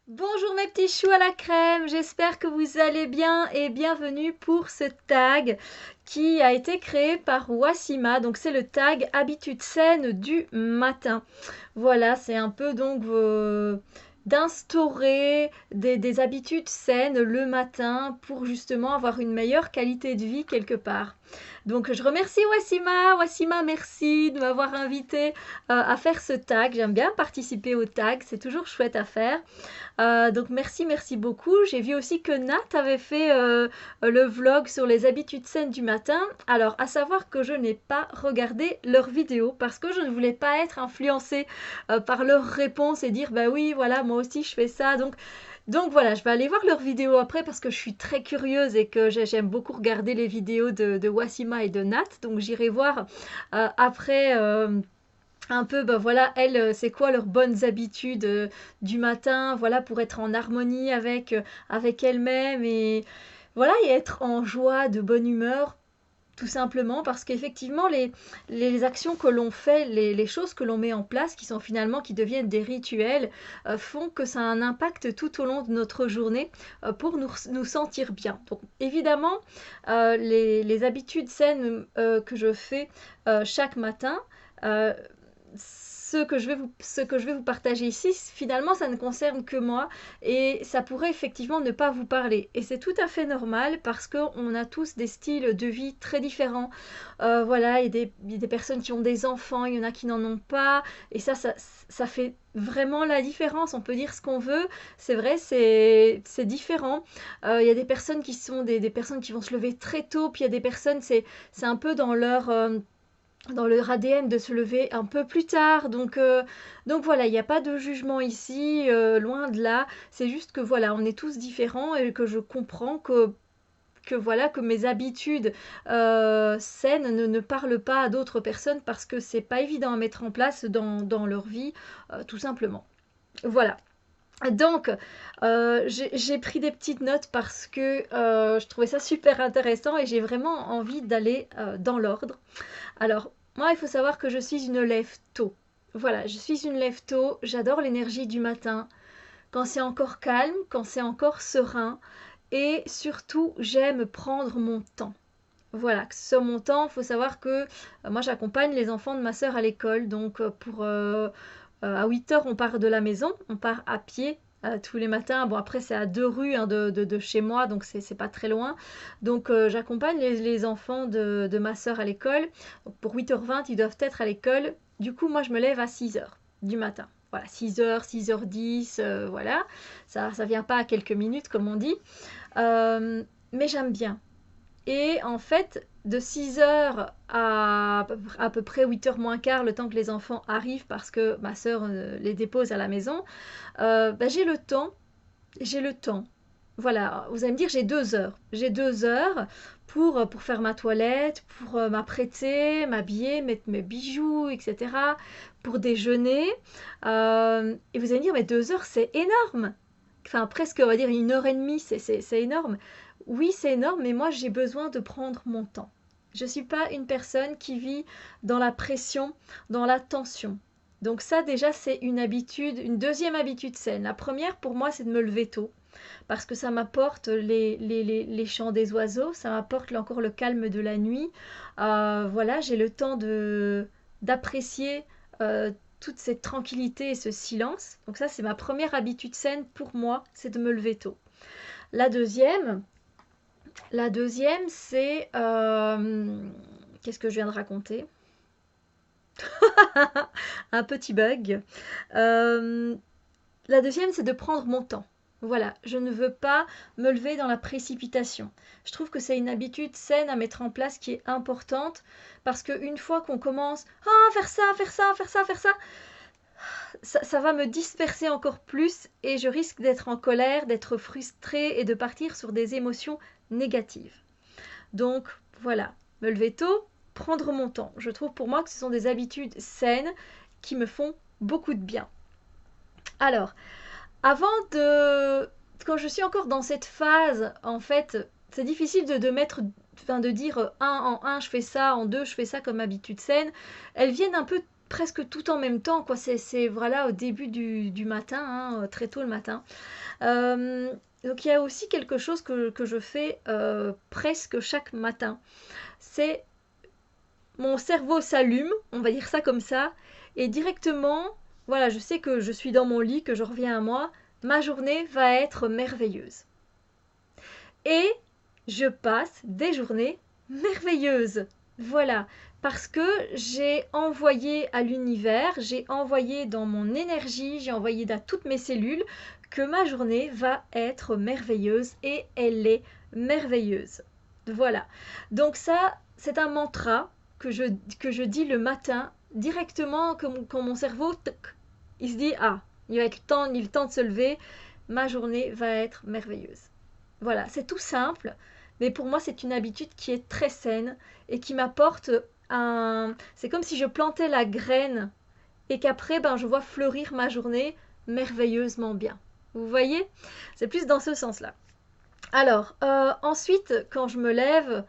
Bonjour mes petits choux à la crème, j'espère que vous allez bien et bienvenue pour ce tag qui a été créé par Wassima. Donc c'est le tag habitudes saines du matin. Voilà, c'est un peu donc d'instaurer des habitudes saines le matin pour justement avoir une meilleure qualité de vie quelque part. Donc je remercie Wassima. Wassima, merci de m'avoir invité à faire ce tag. J'aime bien participer au tag, c'est toujours chouette à faire. Donc merci beaucoup. J'ai vu aussi que Nat avait fait le vlog sur les habitudes saines du matin. Alors, à savoir que je n'ai pas regardé leurs vidéos parce que je ne voulais pas être influencée par leurs réponses et dire bah oui, voilà, moi aussi je fais ça. Donc voilà, je vais aller voir leurs vidéos après parce que je suis très curieuse et que j'aime beaucoup regarder les vidéos de Wassima et de Nat. Donc j'irai voir après. Un peu, bah voilà, elles, c'est quoi leurs bonnes habitudes du matin, voilà, pour être en harmonie avec elles-mêmes et voilà, et être en joie, de bonne humeur, tout simplement, parce qu'effectivement, les actions que l'on fait, les choses que l'on met en place, qui sont finalement, qui deviennent des rituels, font que ça a un impact tout au long de notre journée pour nous sentir bien. Donc, évidemment, les habitudes saines que je fais chaque matin, euh, ce que je vais vous partager ici, finalement, ça ne concerne que moi et ça pourrait effectivement ne pas vous parler. Et c'est tout à fait normal parce qu'on a tous des styles de vie très différents. Voilà, il y a des personnes qui ont des enfants, il y en a qui n'en ont pas. Et ça fait vraiment la différence. On peut dire ce qu'on veut. C'est vrai, c'est différent. Il y a des personnes qui sont des personnes qui vont se lever très tôt, puis il y a des personnes, c'est un peu dans leur ADN de se lever un peu plus tard. Donc voilà, il n'y a pas de jugement ici, loin de là. C'est juste que voilà, on est tous différents et que je comprends que voilà, que mes habitudes saines ne parlent pas à d'autres personnes parce que c'est pas évident à mettre en place dans leur vie, tout simplement. Voilà. Donc, j'ai pris des petites notes parce que je trouvais ça super intéressant et j'ai vraiment envie d'aller dans l'ordre. Alors, moi, il faut savoir que je suis une lève tôt. Voilà, je suis une lève tôt, j'adore l'énergie du matin, quand c'est encore calme, quand c'est encore serein, et surtout, j'aime prendre mon temps. Voilà, que ce soit mon temps, il faut savoir que moi j'accompagne les enfants de ma sœur à l'école, donc à 8 heures on part de la maison, on part à pied tous les matins. Bon après c'est à 2 rues hein, de chez moi, donc c'est pas très loin. Donc j'accompagne les enfants de ma sœur à l'école. Donc, pour 8h20 ils doivent être à l'école. Du coup moi je me lève à 6 heures du matin. Voilà, 6 heures, 6h10, voilà. Ça vient pas à quelques minutes comme on dit. Mais j'aime bien. Et en fait, de 6 heures à peu près 8 heures moins quart, le temps que les enfants arrivent parce que ma sœur les dépose à la maison, bah, j'ai le temps. Voilà, vous allez me dire, j'ai 2 heures. J'ai 2 heures pour faire ma toilette, pour m'apprêter, m'habiller, mettre mes bijoux, etc. Pour déjeuner. Et vous allez me dire, mais 2 heures, c'est énorme. Enfin, presque, on va dire, 1 heure et demie, c'est énorme. Oui, c'est énorme, mais moi, j'ai besoin de prendre mon temps. Je ne suis pas une personne qui vit dans la pression, dans la tension. Donc ça, déjà, c'est une habitude, une deuxième habitude saine. La première, pour moi, c'est de me lever tôt, parce que ça m'apporte les chants des oiseaux, ça m'apporte encore le calme de la nuit. Voilà, j'ai le temps d'apprécier toute cette tranquillité et ce silence. Donc ça, c'est ma première habitude saine pour moi, c'est de me lever tôt. La deuxième, la deuxième, c'est... qu'est-ce que je viens de raconter? Un petit bug. Euh, la deuxième, c'est de prendre mon temps. Voilà, je ne veux pas me lever dans la précipitation. Je trouve que c'est une habitude saine à mettre en place qui est importante parce qu'une fois qu'on commence faire ça, faire ça, faire ça, faire ça, ça va me disperser encore plus et je risque d'être en colère, d'être frustrée et de partir sur des émotions négatives. Donc voilà, me lever tôt, prendre mon temps. Je trouve pour moi que ce sont des habitudes saines qui me font beaucoup de bien. Alors, avant de... Quand je suis encore dans cette phase, en fait, c'est difficile de mettre... Enfin, de dire un en un je fais ça, en deux je fais ça comme habitude saine. Elles viennent un peu presque tout en même temps, quoi. C'est voilà, au début du matin, hein, très tôt le matin. Euh, donc il y a aussi quelque chose que je fais presque chaque matin. C'est mon cerveau s'allume, on va dire ça comme ça, et directement, voilà, je sais que je suis dans mon lit, que je reviens à moi, ma journée va être merveilleuse. Et je passe des journées merveilleuses. Voilà, parce que j'ai envoyé à l'univers, j'ai envoyé dans mon énergie, j'ai envoyé dans toutes mes cellules que ma journée va être merveilleuse et elle est merveilleuse. Voilà. Donc ça, c'est un mantra que je dis le matin directement quand mon cerveau, il se dit, ah, il va être temps, il est temps de se lever, ma journée va être merveilleuse. Voilà, c'est tout simple, mais pour moi, c'est une habitude qui est très saine et qui m'apporte un... C'est comme si je plantais la graine et qu'après, ben, je vois fleurir ma journée merveilleusement bien. Vous voyez? C'est plus dans ce sens-là. Alors, ensuite, quand je me lève,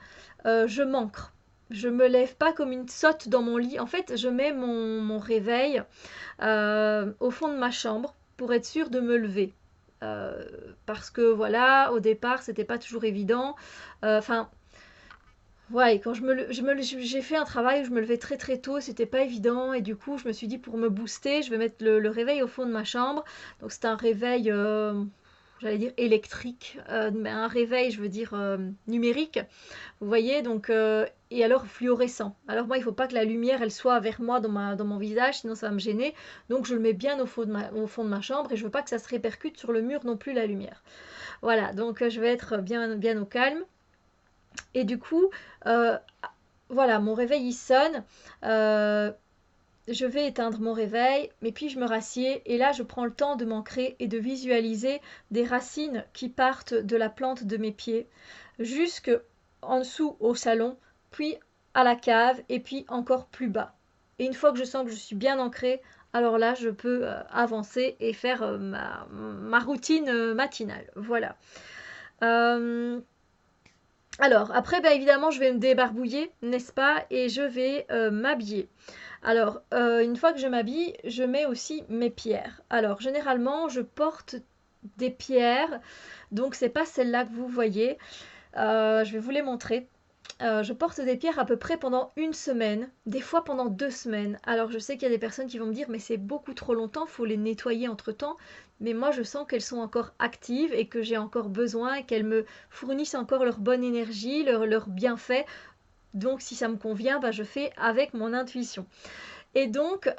je m'ancre. Je me lève pas comme une sotte dans mon lit. En fait, je mets mon réveil au fond de ma chambre pour être sûre de me lever. Euh, Parce que voilà, au départ, c'était pas toujours évident. Enfin, ouais, quand j'ai fait un travail où je me levais très très tôt, c'était pas évident. Et du coup, je me suis dit pour me booster, je vais mettre le réveil au fond de ma chambre. Donc, c'est un réveil, j'allais dire électrique, mais un réveil, je veux dire numérique. Vous voyez, donc, et alors fluorescent. Alors moi, il ne faut pas que la lumière, elle soit vers moi dans mon visage, sinon ça va me gêner. Donc je le mets bien au fond de ma chambre et je ne veux pas que ça se répercute sur le mur non plus, la lumière. Voilà, donc je vais être bien au calme. Et du coup, euh, voilà, mon réveil, il sonne. Euh, je vais éteindre mon réveil, mais puis je me rassieds et là je prends le temps de m'ancrer et de visualiser des racines qui partent de la plante de mes pieds jusque en dessous au salon, puis à la cave et puis encore plus bas. Et une fois que je sens que je suis bien ancrée, alors là je peux avancer et faire ma routine matinale. Voilà. Euh, alors après, ben, évidemment, je vais me débarbouiller, n'est-ce pas, et je vais m'habiller. Alors, une fois que je m'habille, je mets aussi mes pierres. Alors, généralement, je porte des pierres, donc c'est pas celle-là que vous voyez. Je vais vous les montrer. Je porte des pierres à peu près pendant une semaine, des fois pendant 2 semaines. Alors, je sais qu'il y a des personnes qui vont me dire, mais c'est beaucoup trop longtemps, il faut les nettoyer entre-temps. Mais moi, je sens qu'elles sont encore actives et que j'ai encore besoin et qu'elles me fournissent encore leur bonne énergie, leur bienfait. Donc, si ça me convient, bah, je fais avec mon intuition. Et donc,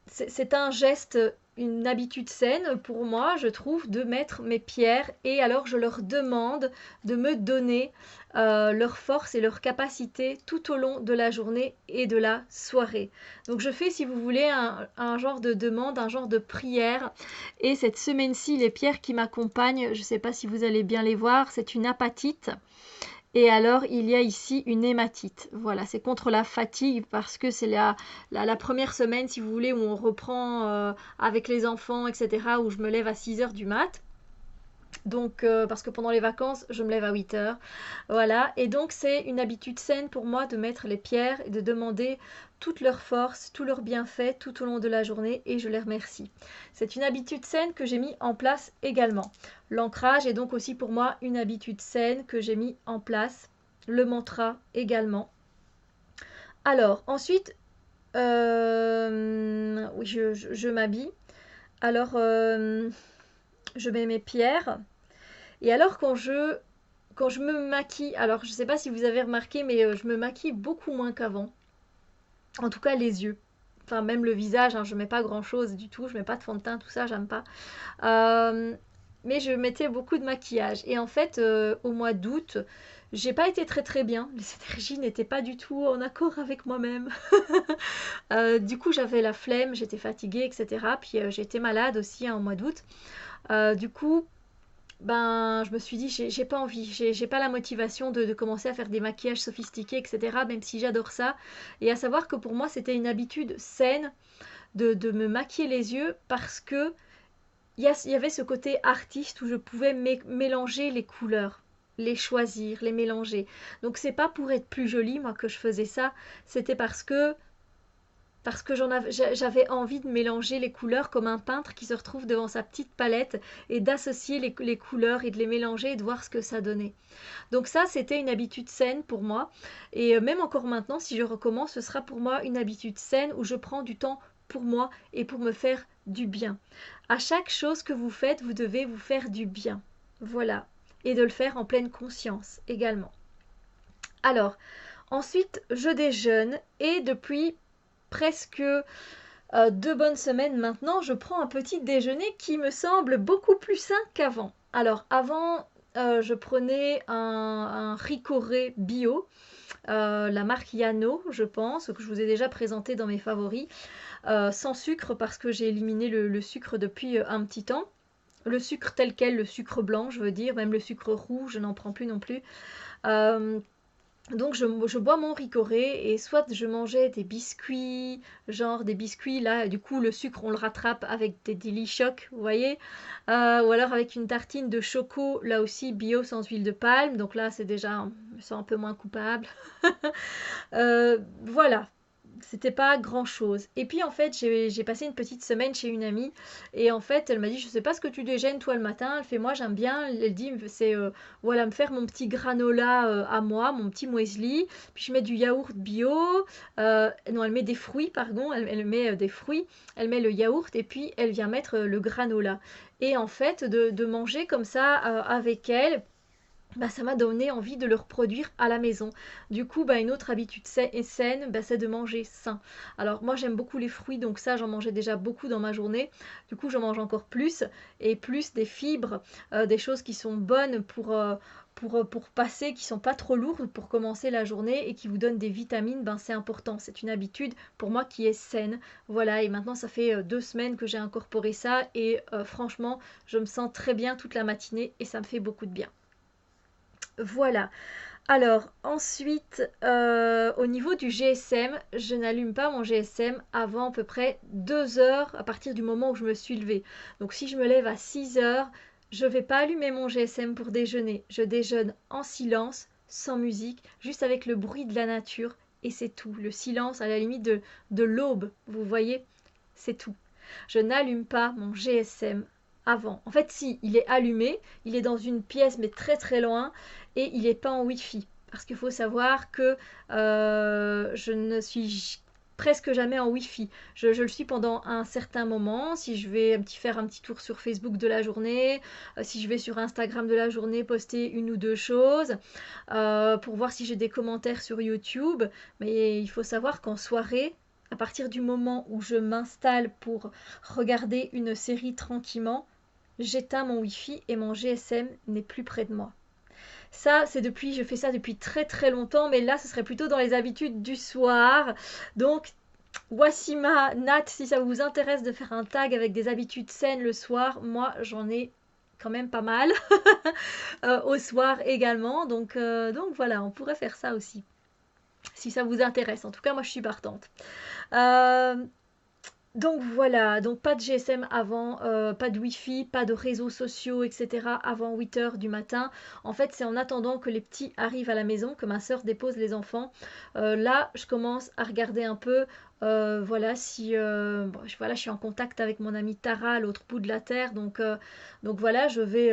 c'est un geste, une habitude saine pour moi, je trouve, de mettre mes pierres et alors je leur demande de me donner leur force et leur capacité tout au long de la journée et de la soirée. Donc je fais, si vous voulez, un genre de demande, un genre de prière. Et cette semaine-ci, les pierres qui m'accompagnent, je ne sais pas si vous allez bien les voir, c'est une apatite. Et alors, il y a ici une hématite. Voilà, c'est contre la fatigue parce que c'est la première semaine, si vous voulez, où on reprend avec les enfants, etc., où je me lève à 6 heures du mat. Donc, parce que pendant les vacances, je me lève à 8 heures. Voilà, et donc c'est une habitude saine pour moi de mettre les pierres et de demander toute leur force, tout leur bienfait tout au long de la journée et je les remercie. C'est une habitude saine que j'ai mis en place également. L'ancrage est donc aussi pour moi une habitude saine que j'ai mis en place. Le mantra également. Alors, ensuite, oui, je m'habille. Alors, je mets mes pierres. Et alors quand je me maquille, alors je ne sais pas si vous avez remarqué, mais je me maquille beaucoup moins qu'avant. En tout cas les yeux. Enfin même le visage, hein, je ne mets pas grand-chose du tout, je ne mets pas de fond de teint, tout ça, j'aime pas. Euh, mais je mettais beaucoup de maquillage. Et en fait, au mois d'août, j'ai pas été très très bien. Les énergies n'étaient pas du tout en accord avec moi-même. Du coup, j'avais la flemme, j'étais fatiguée, etc. Puis j'étais malade aussi hein, au mois d'août. Du coup, ben, je me suis dit, j'ai pas envie, j'ai pas la motivation de commencer à faire des maquillages sophistiqués, etc., même si j'adore ça. Et à savoir que pour moi, c'était une habitude saine de me maquiller les yeux parce que il y avait ce côté artiste où je pouvais mélanger les couleurs, les choisir, les mélanger. Donc, c'est pas pour être plus jolie, moi, que je faisais ça, c'était parce que parce que j'avais envie de mélanger les couleurs comme un peintre qui se retrouve devant sa petite palette et d'associer les couleurs et de les mélanger et de voir ce que ça donnait. Donc ça, c'était une habitude saine pour moi. Et même encore maintenant, si je recommence, ce sera pour moi une habitude saine où je prends du temps pour moi et pour me faire du bien. À chaque chose que vous faites, vous devez vous faire du bien. Voilà. Et de le faire en pleine conscience également. Alors, ensuite, je déjeune et depuis presque 2 bonnes semaines maintenant, je prends un petit déjeuner qui me semble beaucoup plus sain qu'avant. Alors, avant, je prenais un ricoré bio, la marque Yano, je pense, que je vous ai déjà présenté dans mes favoris, sans sucre parce que j'ai éliminé le sucre depuis un petit temps. Le sucre tel quel, le sucre blanc, je veux dire, même le sucre rouge, je n'en prends plus non plus. Donc je bois mon ricoré et soit je mangeais des biscuits, genre des biscuits, là du coup le sucre on le rattrape avec des Delichoc, vous voyez, ou alors avec une tartine de choco, là aussi bio sans huile de palme, donc là c'est déjà, je me sens un peu moins coupable. Voilà, c'était pas grand chose. Et puis en fait, j'ai passé une petite semaine chez une amie et en fait, elle m'a dit, je sais pas ce que tu déjeunes toi le matin. Elle fait, moi j'aime bien. Elle dit, c'est voilà, me faire mon petit granola à moi, mon petit muesli. Puis je mets du yaourt bio. Non, elle met des fruits, pardon. Elle met des fruits. Elle met le yaourt et puis elle vient mettre le granola. Et en fait, de manger comme ça avec elle. Bah, ça m'a donné envie de le reproduire à la maison. Du coup, bah, une autre habitude saine, bah, c'est de manger sain. Alors moi j'aime beaucoup les fruits, donc ça j'en mangeais déjà beaucoup dans ma journée. Du coup j'en mange encore plus, et plus des fibres, des choses qui sont bonnes pour passer, qui sont pas trop lourdes pour commencer la journée et qui vous donnent des vitamines, ben, c'est important. C'est une habitude pour moi qui est saine. Voilà, et maintenant ça fait 2 semaines que j'ai incorporé ça et franchement je me sens très bien toute la matinée et ça me fait beaucoup de bien. Voilà. Alors, ensuite, au niveau du GSM, je n'allume pas mon GSM avant à peu près 2 heures à partir du moment où je me suis levée. Donc, si je me lève à 6 heures, je ne vais pas allumer mon GSM pour déjeuner. Je déjeune en silence, sans musique, juste avec le bruit de la nature et c'est tout. Le silence à la limite de l'aube, vous voyez, c'est tout. Je n'allume pas mon GSM avant. En fait, si, il est allumé, il est dans une pièce mais très très loin et il n'est pas en Wi-Fi. Parce qu'il faut savoir que je ne suis presque jamais en Wi-Fi. Je le suis pendant un certain moment. Si je vais faire un petit tour sur Facebook de la journée, si je vais sur Instagram de la journée poster une ou deux choses, pour voir si j'ai des commentaires sur YouTube. Mais il faut savoir qu'en soirée, à partir du moment où je m'installe pour regarder une série tranquillement, j'éteins mon Wi-Fi et mon GSM n'est plus près de moi. Ça, je fais ça depuis très très longtemps, mais là, ce serait plutôt dans les habitudes du soir. Donc, Wassima, Nat, si ça vous intéresse de faire un tag avec des habitudes saines le soir, moi, j'en ai quand même pas mal au soir également. Donc voilà, on pourrait faire ça aussi, si ça vous intéresse. En tout cas, moi, je suis partante. Euh, donc voilà, donc pas de GSM avant, pas de Wi-Fi, pas de réseaux sociaux, etc. avant 8 heures du matin. En fait, c'est en attendant que les petits arrivent à la maison, que ma soeur dépose les enfants. Là, je commence à regarder un peu, voilà, si voilà, je suis en contact avec mon amie Tara à l'autre bout de la terre. Donc voilà, je vais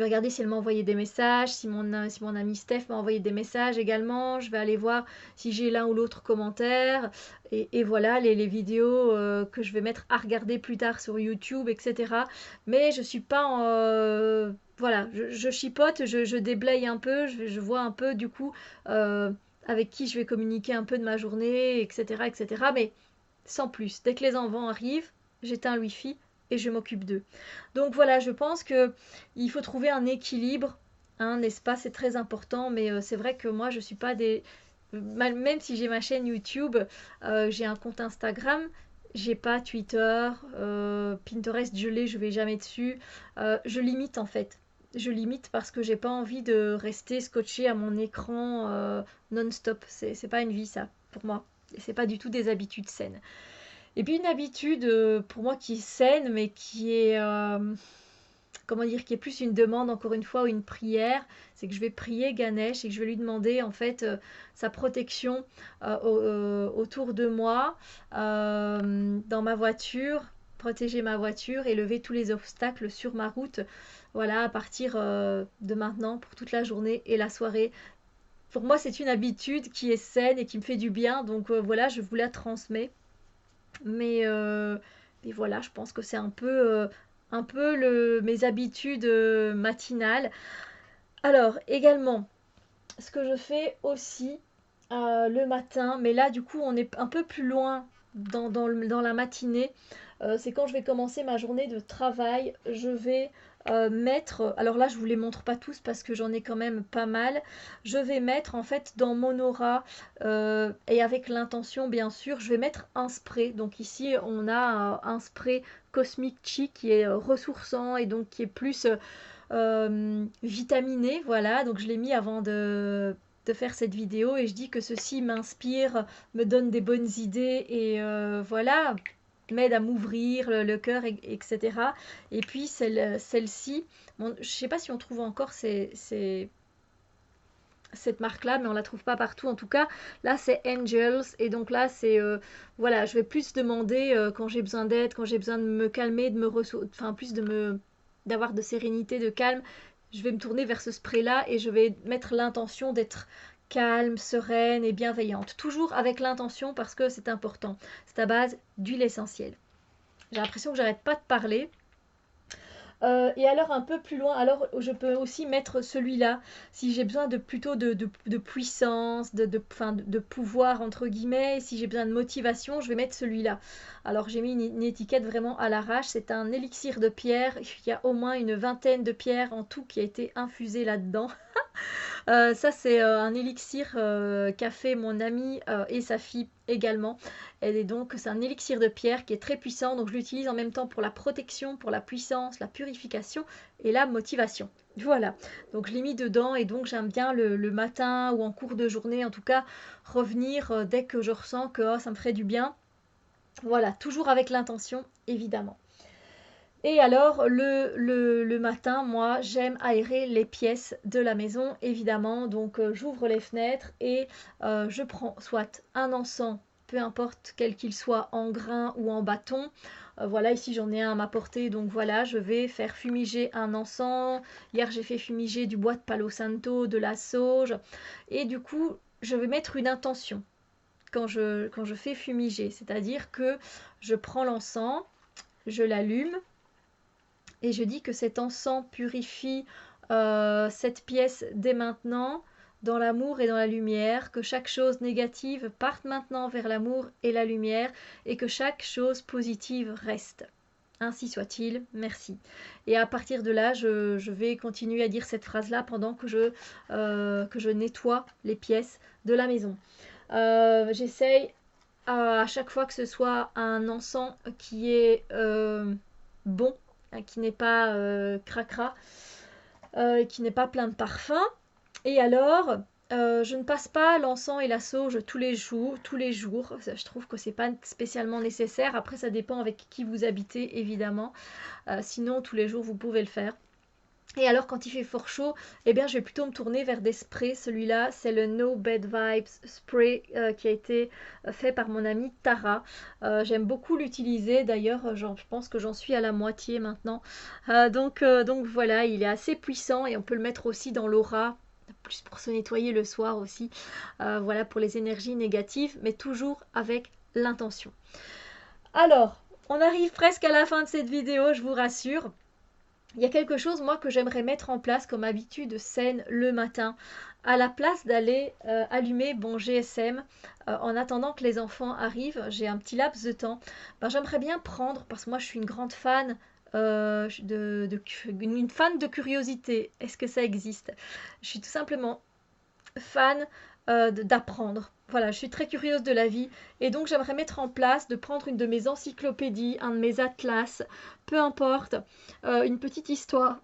regarder si elle m'a envoyé des messages, si mon ami Steph m'a envoyé des messages également. Je vais aller voir si j'ai l'un ou l'autre commentaire. Et voilà, les vidéos que je vais mettre à regarder plus tard sur YouTube, etc. Mais je suis pas en... voilà, je chipote, je déblaye un peu, je vois un peu du coup avec qui je vais communiquer un peu de ma journée, etc. etc. Mais sans plus. Dès que les enfants arrivent, j'éteins le Wi-Fi et je m'occupe d'eux. Donc voilà, je pense que il faut trouver un équilibre, hein, n'est-ce pas? C'est très important, mais c'est vrai que moi, je suis pas des... Même si j'ai ma chaîne YouTube, j'ai un compte Instagram, j'ai pas Twitter, Pinterest, je vais jamais dessus. Je limite en fait. Je limite parce que j'ai pas envie de rester scotché à mon écran non-stop. C'est pas une vie ça, pour moi. Et c'est pas du tout des habitudes saines. Et puis une habitude pour moi qui est saine, mais comment dire, qui est plus une demande encore une fois ou une prière, c'est que je vais prier Ganesh et que je vais lui demander en fait sa protection autour de moi, dans ma voiture, protéger ma voiture et lever tous les obstacles sur ma route. Voilà, à partir de maintenant pour toute la journée et la soirée. Pour moi, c'est une habitude qui est saine et qui me fait du bien. Donc voilà, je vous la transmets. Mais voilà, je pense que c'est un peu mes habitudes matinales. Alors, également, ce que je fais aussi le matin, mais là, du coup, on est un peu plus loin dans la matinée. C'est quand je vais commencer ma journée de travail, je vais mettre, alors là je vous les montre pas tous parce que j'en ai quand même pas mal, je vais mettre en fait dans mon aura et avec l'intention bien sûr, je vais mettre un spray. Donc ici on a un spray Cosmic Chi qui est ressourçant et donc qui est plus vitaminé, voilà, donc je l'ai mis avant de faire cette vidéo et je dis que ceci m'inspire, me donne des bonnes idées et voilà, m'aide à m'ouvrir le cœur, etc. Et puis celle-ci, bon, je sais pas si on trouve encore cette marque-là, mais on la trouve pas partout. En tout cas, là c'est Angels et donc là c'est voilà, je vais plus demander quand j'ai besoin d'aide, quand j'ai besoin de me calmer, de me enfin plus de me d'avoir de sérénité, de calme. Je vais me tourner vers ce spray-là et je vais mettre l'intention d'être calme, sereine et bienveillante. Toujours avec l'intention parce que c'est important. C'est à base d'huile essentielle. J'ai l'impression que j'arrête pas de parler. Et alors un peu plus loin, alors je peux aussi mettre celui-là si j'ai besoin de plutôt de puissance, enfin, de pouvoir entre guillemets. Si j'ai besoin de motivation, je vais mettre celui-là. Alors j'ai mis une étiquette vraiment à l'arrache. C'est un élixir de pierre. Il y a au moins une vingtaine de pierres en tout qui a été infusée là-dedans. Ça, c'est un élixir qu'a fait mon ami et sa fille également. Et donc, c'est un élixir de pierre qui est très puissant. Donc, je l'utilise en même temps pour la protection, pour la puissance, la purification et la motivation. Voilà. Donc, je l'ai mis dedans et donc, j'aime bien le matin ou en cours de journée, en tout cas, revenir dès que je ressens que oh, ça me ferait du bien. Voilà, toujours avec l'intention, évidemment. Et alors, le matin, moi, j'aime aérer les pièces de la maison, évidemment. Donc, j'ouvre les fenêtres et je prends soit un encens, peu importe quel qu'il soit, en grain ou en bâton. Voilà, ici, j'en ai un à ma portée. Donc, voilà, je vais faire fumiger un encens. Hier, j'ai fait fumiger du bois de Palo Santo, de la sauge. Et du coup, je vais mettre une intention quand je fais fumiger. C'est-à-dire que je prends l'encens, je l'allume. Et je dis que cet encens purifie cette pièce dès maintenant, dans l'amour et dans la lumière, que chaque chose négative parte maintenant vers l'amour et la lumière, et que chaque chose positive reste. Ainsi soit-il, merci. Et à partir de là, je vais continuer à dire cette phrase-là pendant que je nettoie les pièces de la maison. J'essaye à chaque fois que ce soit un encens qui est bon, qui n'est pas cracra, qui n'est pas plein de parfums. Et alors, je ne passe pas l'encens et la sauge tous les jours. Je trouve que c'est pas spécialement nécessaire. Après, ça dépend avec qui vous habitez, évidemment. Sinon, tous les jours, vous pouvez le faire. Et alors, quand il fait fort chaud, eh bien, je vais plutôt me tourner vers des sprays. Celui-là, c'est le No Bad Vibes Spray qui a été fait par mon amie Tara. J'aime beaucoup l'utiliser. D'ailleurs, je pense que j'en suis à la moitié maintenant. Donc voilà, il est assez puissant et on peut le mettre aussi dans l'aura. Plus pour se nettoyer le soir aussi. Voilà, pour les énergies négatives, mais toujours avec l'intention. Alors, on arrive presque à la fin de cette vidéo, je vous rassure. Il y a quelque chose, moi, que j'aimerais mettre en place comme habitude saine le matin. À la place d'aller allumer mon GSM en attendant que les enfants arrivent, j'ai un petit laps de temps. Ben, j'aimerais bien prendre, parce que moi je suis une grande fan, une fan de curiosité. Est-ce que ça existe? Je suis tout simplement fan d'apprendre. Voilà, je suis très curieuse de la vie et donc j'aimerais mettre en place de prendre une de mes encyclopédies, un de mes atlas, peu importe, une petite histoire,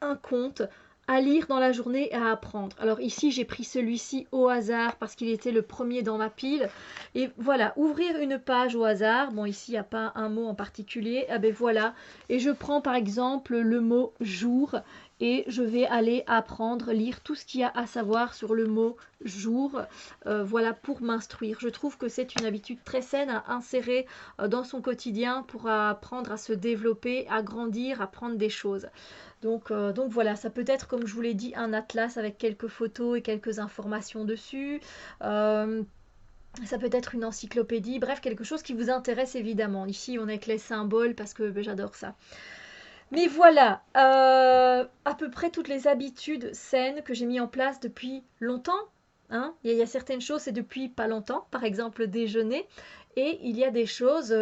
un conte, à lire dans la journée et à apprendre. Alors ici, j'ai pris celui-ci au hasard parce qu'il était le premier dans ma pile. Et voilà, ouvrir une page au hasard. Bon, ici, il n'y a pas un mot en particulier. Ah ben voilà. Et je prends par exemple le mot jour et je vais aller apprendre, lire tout ce qu'il y a à savoir sur le mot jour. Voilà, pour m'instruire. Je trouve que c'est une habitude très saine à insérer dans son quotidien pour apprendre à se développer, à grandir, à apprendre des choses. Donc voilà, ça peut être, comme je vous l'ai dit, un atlas avec quelques photos et quelques informations dessus. Ça peut être une encyclopédie, bref, quelque chose qui vous intéresse évidemment. Ici, on est avec les symboles parce que j'adore ça. Mais voilà, à peu près toutes les habitudes saines que j'ai mis en place depuis longtemps. Hein. Il y a certaines choses, c'est depuis pas longtemps, par exemple le déjeuner. Et il y a des choses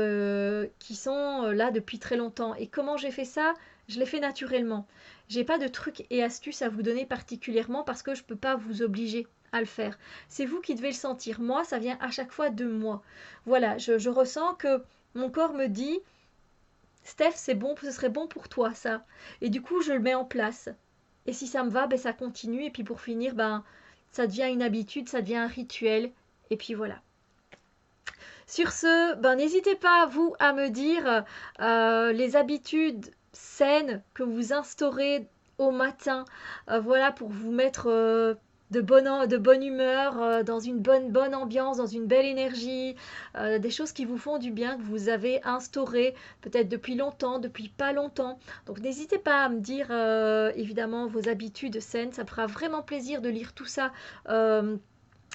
qui sont là depuis très longtemps. Et comment j'ai fait ça? Je l'ai fait naturellement. J'ai pas de trucs et astuces à vous donner particulièrement parce que je peux pas vous obliger à le faire. C'est vous qui devez le sentir. Moi, ça vient à chaque fois de moi. Voilà, je ressens que mon corps me dit, Steph, c'est bon, ce serait bon pour toi ça. Et du coup, je le mets en place. Et si ça me va, ben ça continue. Et puis pour finir, ben ça devient une habitude, ça devient un rituel. Et puis voilà. Sur ce, ben, n'hésitez pas, vous, à me dire les habitudes saines que vous instaurez au matin, voilà, pour vous mettre de bonne humeur, dans une bonne ambiance, dans une belle énergie, des choses qui vous font du bien, que vous avez instaurées peut-être depuis longtemps, depuis pas longtemps. Donc n'hésitez pas à me dire évidemment vos habitudes saines, ça me fera vraiment plaisir de lire tout ça.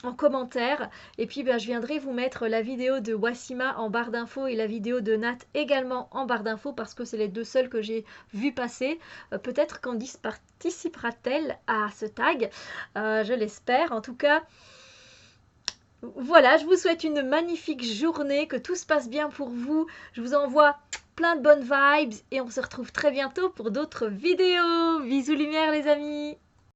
En commentaire. Et puis je viendrai vous mettre la vidéo de Wassima en barre d'infos et la vidéo de Nat également en barre d'infos parce que c'est les deux seules que j'ai vu passer. Peut-être Candice participera-t-elle à ce tag. Je l'espère. En tout cas, voilà, je vous souhaite une magnifique journée, que tout se passe bien pour vous. Je vous envoie plein de bonnes vibes et on se retrouve très bientôt pour d'autres vidéos. Bisous lumière les amis.